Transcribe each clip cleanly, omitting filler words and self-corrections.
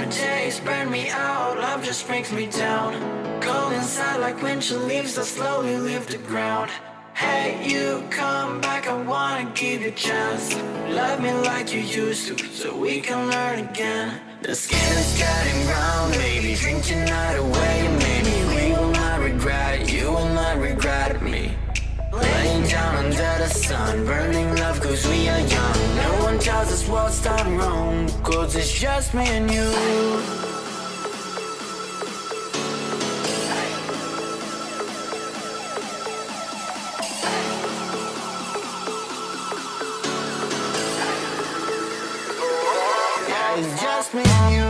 Summer days burn me out, love just brings me down. Cold inside like winter leaves that slowly leave the ground. Hey, you come back, I wanna give you a chance. Love me like you used to, so we can learn again. The skin is getting brown, baby, drink your night away. Maybe we will not regret it, you will not regret me. Laying down under the sun, burning love cause we are young. No one tells us what's done wrong, cause it's just me and you. It's just me and you.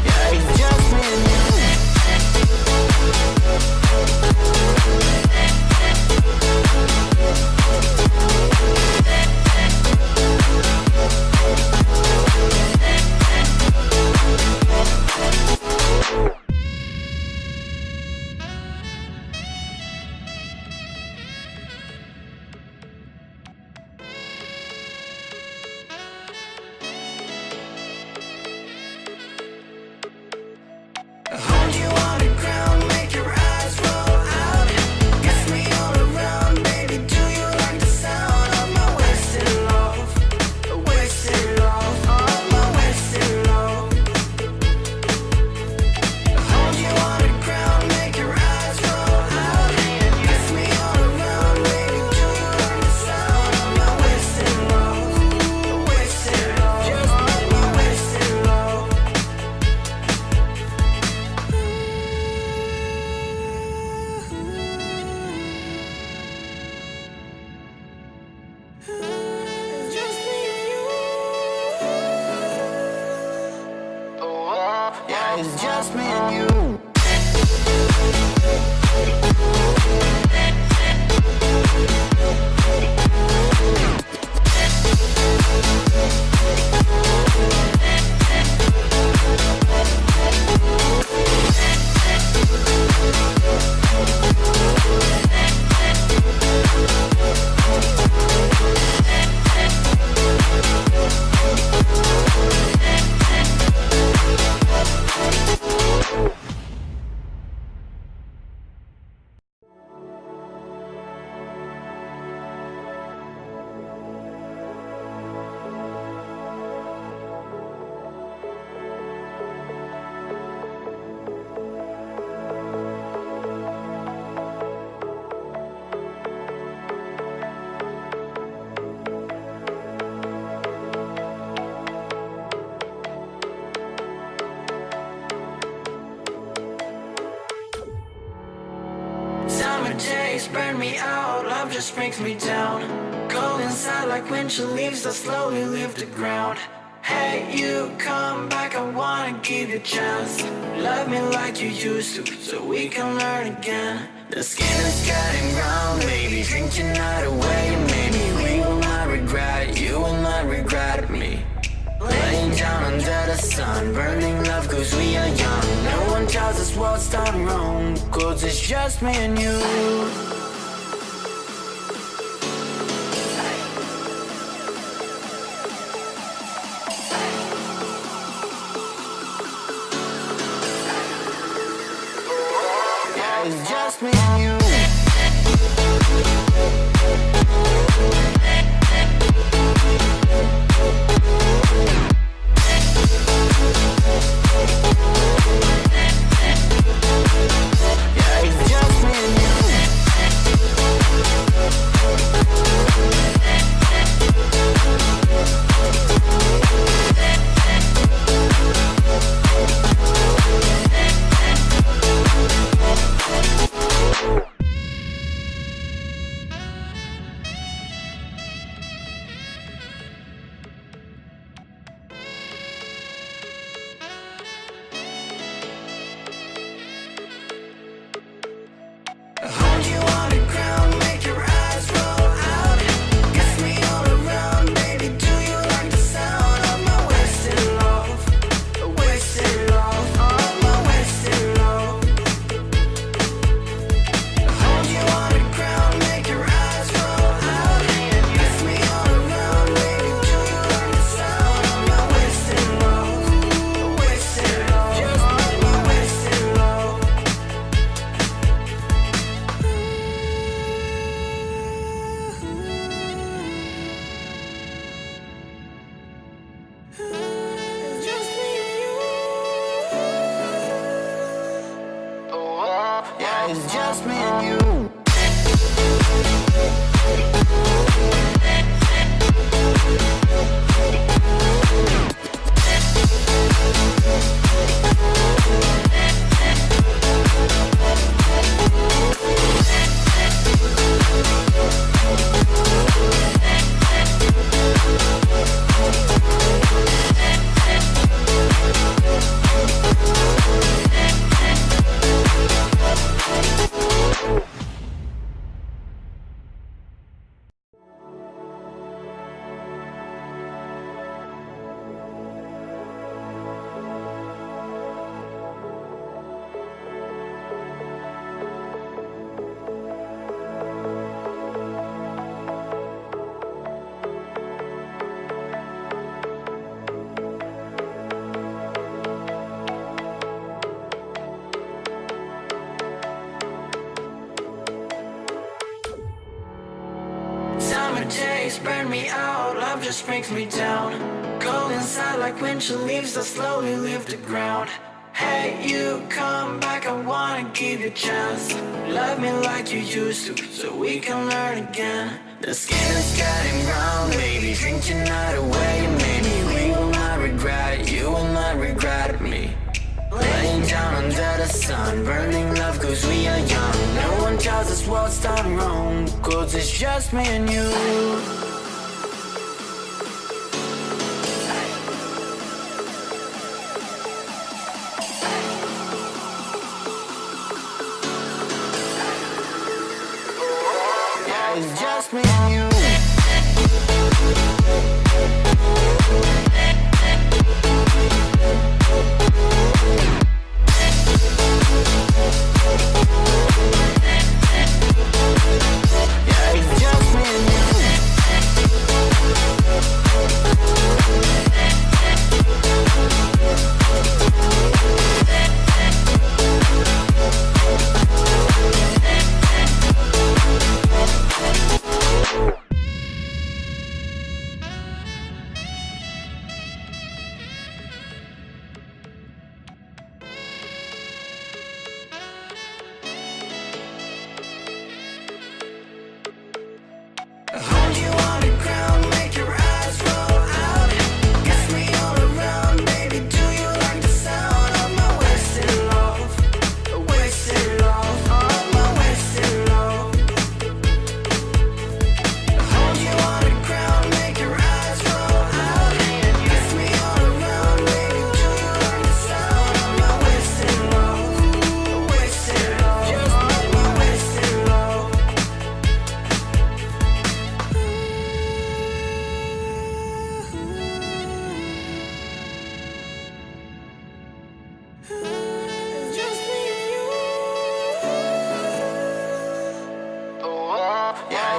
Yeah, it's just me and you. Hold you on the ground, make your eyes roll out. Kiss me all around, baby, do you like the sound of my wasted love? Wasted love, oh my wasted love. Hold you on the ground, make your eyes roll out. Kiss me all around, baby, do you like the sound of my wasted love? Wasted love, just my wasted love. It's just me and you. Oh, yeah, it's just me and you. Summer days burn me out, love just brings me down. Cold inside like winter leaves that slowly leave the ground. Hey, you come back, I wanna give you a chance. Love me like you used to, so we can learn again. The skin is getting brown, baby, drink your night away. Maybe we will not regret it, you will not regret me. Laying down under the sun, burning love cause we are young. No one tells us what's done wrong, cause it's just me and you. Yeah, it's just me and you. Yeah, it's just me and you. Yeah, it's just me and you. Days burn me out, love just brings me down. Go inside like winter leaves that slowly leave the ground. Hey, you come back, I wanna give you a chance. Love me like you used to, so we can learn again. The skin is getting brown, baby, drink your night away. Maybe we will not regret it, you will not regret me. Laying down under the sun, burning love cause we are young. No one tells us what's done wrong, cause it's just me and you. Yeah, it's just me and you.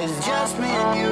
It's just me and you.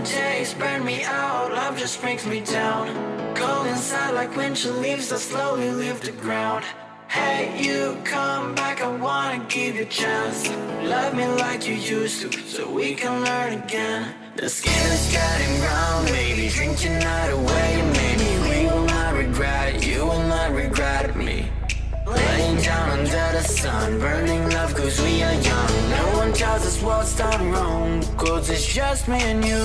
Days burn me out, love just brings me down. Go inside like winter leaves that slowly leave the ground. Hey, you come back, I wanna give you a chance. Love me like you used to, so we can learn again. The skin is getting brown, baby, drink your night away. Maybe we will not regret it, you will not regret me. Laying down under the sun, burning love cause we are young. No one tells us what's done wrong, cause it's just me and you.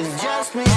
it's just me.